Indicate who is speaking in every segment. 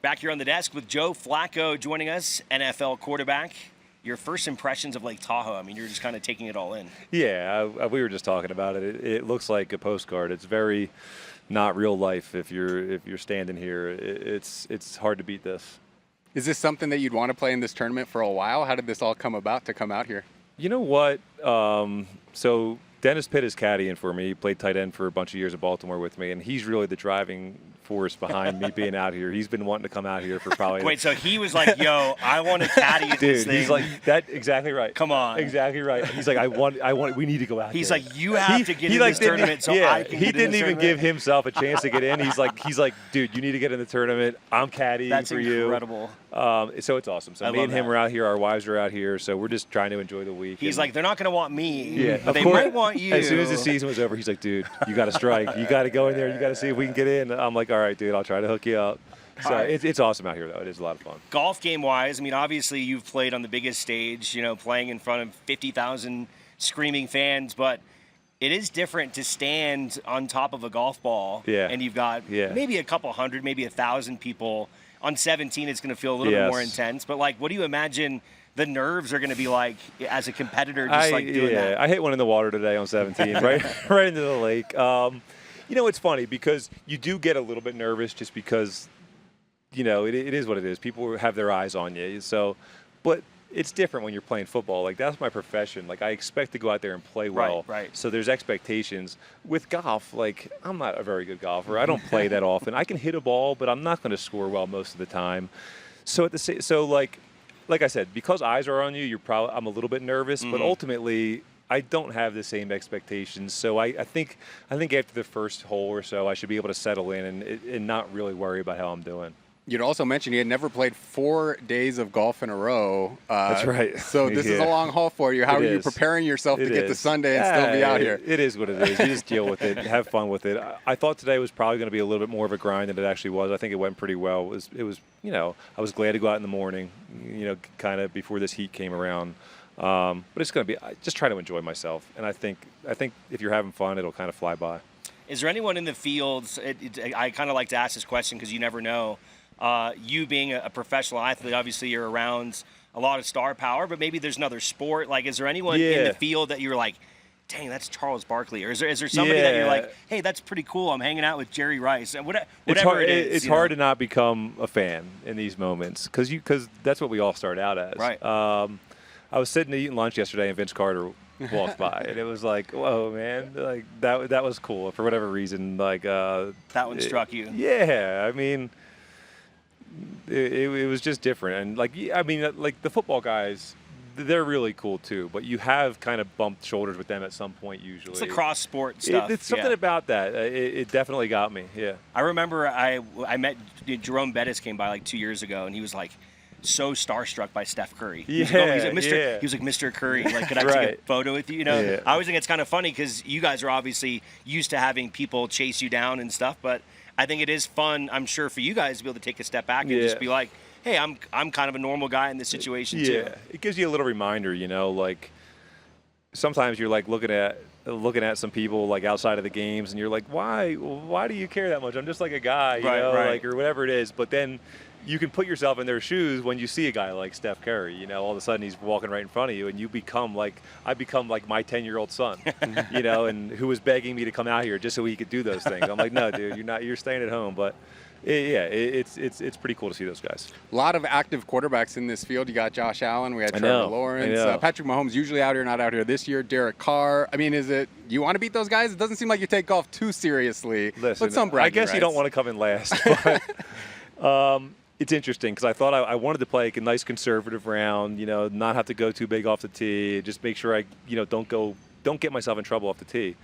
Speaker 1: Back here on the desk with Joe Flacco joining us, NFL quarterback. Your first impressions of Lake Tahoe, I mean, you're just kind of taking it all in.
Speaker 2: Yeah, we were just talking about it. It looks like a postcard. It's very not real life if you're standing here. It's hard to beat this.
Speaker 3: Is this something that you'd want to play in this tournament for a while? How did this all come about to come out here?
Speaker 2: You know what? So Dennis Pitta is caddying for me. He played tight end for a bunch of years at Baltimore with me, and he's really the driving force behind me being out here. He's been wanting to come out here for probably.
Speaker 1: Wait, so he was like, "Yo, I want to caddy at this
Speaker 2: Dude,
Speaker 1: thing."
Speaker 2: he's like that. Exactly right.
Speaker 1: Come on.
Speaker 2: Exactly right. He's like, I want. We need to go out.
Speaker 1: He's
Speaker 2: there.
Speaker 1: like, you have to get in this tournament, so I can.
Speaker 2: He didn't even give himself a chance to get in. He's like, dude, you need to get in the tournament. I'm caddying for you.
Speaker 1: That's incredible.
Speaker 2: So it's awesome. So me and him are out here. Our wives are out here. So we're just trying to enjoy the week.
Speaker 1: He's like, they're not going to want me, but they
Speaker 2: course,
Speaker 1: might want you.
Speaker 2: As soon as the season was over, he's like, dude, you got to strike. You got to go in there. You got to see if we can get in. I'm like, all right, dude, I'll try to hook you up. So it's awesome out here, though. It is a lot of fun.
Speaker 1: Golf game-wise, I mean, obviously you've played on the biggest stage, playing in front of 50,000 screaming fans, but it is different to stand on top of a golf ball, and you've got maybe a couple hundred, maybe 1,000 people. On 17, it's going to feel a little bit more intense. But, what do you imagine the nerves are going to be like as a competitor doing that?
Speaker 2: I hit one in the water today on 17, right into the lake. It's funny because you do get a little bit nervous just because, it is what it is. People have their eyes on you. So, but it's different when you're playing football. Like, that's my profession. Like, I expect to go out there and play well.
Speaker 1: Right.
Speaker 2: So there's expectations. With golf, I'm not a very good golfer. I don't play that often. I can hit a ball, but I'm not going to score well most of the time. So like I said, because eyes are on you, I'm a little bit nervous, but ultimately I don't have the same expectations. So I think after the first hole or so, I should be able to settle in and not really worry about how I'm doing.
Speaker 3: You'd also mentioned you had never played 4 days of golf in a row.
Speaker 2: That's right.
Speaker 3: So this is a long haul for you. How are you preparing yourself to get to Sunday and still be out here?
Speaker 2: It is what it is. You just deal with it, have fun with it. I thought today was probably going to be a little bit more of a grind than it actually was. I think it went pretty well. It was I was glad to go out in the morning, kind of before this heat came around. But it's going to be just try to enjoy myself. And I think if you're having fun, it'll kind of fly by.
Speaker 1: Is there anyone in the fields? I kind of like to ask this question because you never know. You being a professional athlete, obviously you're around a lot of star power, but maybe there's another sport. Is there anyone in the field that you're like, dang, that's Charles Barkley? Or is there somebody that you're like, hey, that's pretty cool. I'm hanging out with Jerry Rice. And whatever it is.
Speaker 2: It's hard to not become a fan in these moments because that's what we all start out as.
Speaker 1: Right.
Speaker 2: I was sitting eating lunch yesterday and Vince Carter walked by, and it was like, whoa, man, that was cool for whatever reason.
Speaker 1: That one struck you.
Speaker 2: Yeah, I mean. It was just different. And, the football guys, they're really cool, too. But you have kind of bumped shoulders with them at some point, usually.
Speaker 1: It's the cross-sport stuff.
Speaker 2: It's something about that. It definitely got me, yeah.
Speaker 1: I remember I met Jerome Bettis came by 2 years ago, and he was so starstruck by Steph Curry. He was like, Mr. Curry, could I take a photo with you? I always think it's kind of funny because you guys are obviously used to having people chase you down and stuff, but I think it is fun, I'm sure, for you guys to be able to take a step back and just be like, hey, I'm kind of a normal guy in this situation too.
Speaker 2: Yeah, it gives you a little reminder, sometimes you're looking at some people outside of the games and you're like, why do you care that much? I'm just like a guy, or whatever it is. But then you can put yourself in their shoes when you see a guy like Steph Curry. All of a sudden he's walking right in front of you, and you become I become like my 10-year-old son, and who was begging me to come out here just so he could do those things. I'm like, no, dude, you're staying at home. But it's pretty cool to see those guys.
Speaker 3: A lot of active quarterbacks in this field. You got Josh Allen. We had Trevor Lawrence. Patrick Mahomes usually out here, not out here this year. Derek Carr. I mean, you want to beat those guys? It doesn't seem like you take golf too seriously.
Speaker 2: Listen,
Speaker 3: but some
Speaker 2: I guess you don't want to come in last. But, it's interesting because I thought I wanted to play a nice conservative round, not have to go too big off the tee, just make sure I, don't get myself in trouble off the tee.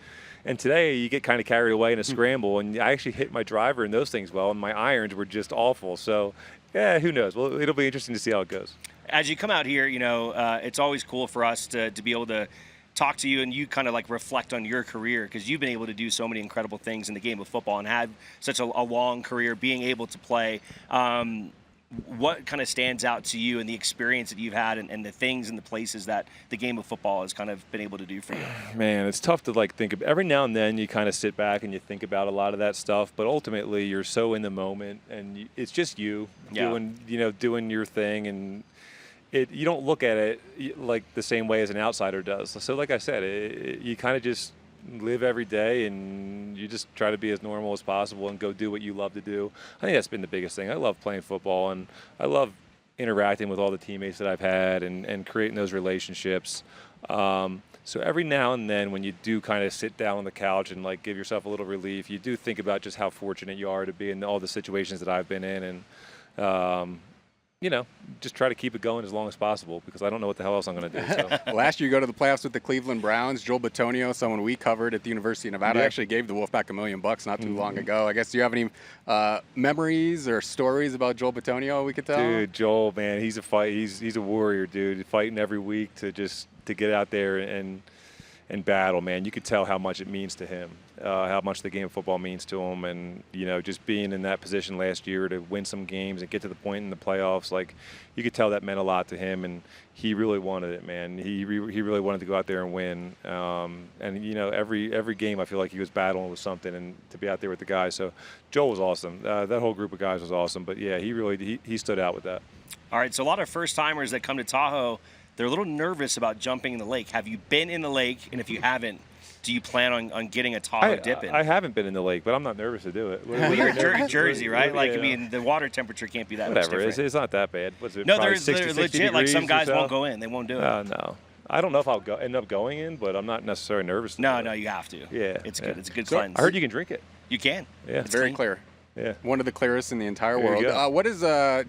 Speaker 2: And today you get kind of carried away in a scramble, and I actually hit my driver and those things well, and my irons were just awful. So, who knows? Well, it'll be interesting to see how it goes.
Speaker 1: As you come out here, it's always cool for us to be able to talk to you and you kind of reflect on your career because you've been able to do so many incredible things in the game of football and had such a long career being able to play. what kind of stands out to you and the experience that you've had and the things and the places that the game of football has kind of been able to do for you?
Speaker 2: Man, it's tough to like think of. Every now and then you kind of sit back and you think about a lot of that stuff, but ultimately you're so in the moment and it's just you doing your thing, and you don't look at it like the same way as an outsider does. So like I said, you kind of just live every day and you just try to be as normal as possible and go do what you love to do. I think that's been the biggest thing. I love playing football, and I love interacting with all the teammates that I've had and creating those relationships. So every now and then when you do kind of sit down on the couch and like give yourself a little relief, you do think about just how fortunate you are to be in all the situations that I've been in, and just try to keep it going as long as possible, because I don't know what the hell else I'm going to do. So.
Speaker 3: Last year, you go to the playoffs with the Cleveland Browns. Joel Bitonio, someone we covered at the University of Nevada, actually gave the Wolfpack $1 million not too long ago. I guess, do you have any memories or stories about Joel Bitonio we could tell?
Speaker 2: Dude, Joel, man, he's a warrior, dude. Fighting every week to get out there and battle, man. You could tell how much it means to him, how much the game of football means to him, and just being in that position last year to win some games and get to the point in the playoffs, like you could tell that meant a lot to him, and he really wanted it, man. He really wanted to go out there and win, and every game I feel like he was battling with something, and to be out there with the guys. So Joel was awesome. That whole group of guys was awesome, but yeah, he stood out with that.
Speaker 1: All right, so a lot of first timers that come to Tahoe, they're a little nervous about jumping in the lake. Have you been in the lake? And if you haven't, do you plan on getting a Tahoe dip in?
Speaker 2: I haven't been in the lake, but I'm not nervous to do it.
Speaker 1: Well, you're in Jersey, right? Like, I mean, the water temperature can't be that much different.
Speaker 2: It's not that bad. What's it?
Speaker 1: No, they're legit. Like, some guys won't go in. They won't do it.
Speaker 2: No. I don't know if I'll end up going in, but I'm not necessarily nervous.
Speaker 1: No, you have to.
Speaker 2: Yeah.
Speaker 1: It's good. It's a good cleanse.
Speaker 2: I heard you can drink it.
Speaker 1: You can.
Speaker 2: Yeah.
Speaker 3: It's very clear.
Speaker 2: Yeah.
Speaker 3: One of the clearest in the entire
Speaker 2: There
Speaker 3: world. What is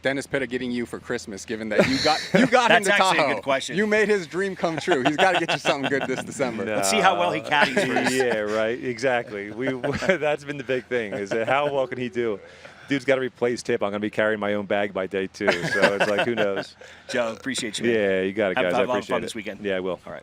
Speaker 3: Dennis Pitta getting you for Christmas, given that you got him to Tahoe?
Speaker 1: That's actually a good question.
Speaker 3: You made his dream come true. He's got to get you something good this December.
Speaker 1: Let's see how well he caddies first.
Speaker 2: Yeah, right. Exactly. That's been the big thing, is how well can he do? Dude's got to replace tip. I'm going to be carrying my own bag by day 2. So it's like, who knows?
Speaker 1: Joe, appreciate you, man.
Speaker 2: Yeah, you got it, guys.
Speaker 1: Have a lot of
Speaker 2: I appreciate
Speaker 1: fun
Speaker 2: it.
Speaker 1: this weekend.
Speaker 2: Yeah, I will.
Speaker 1: All right.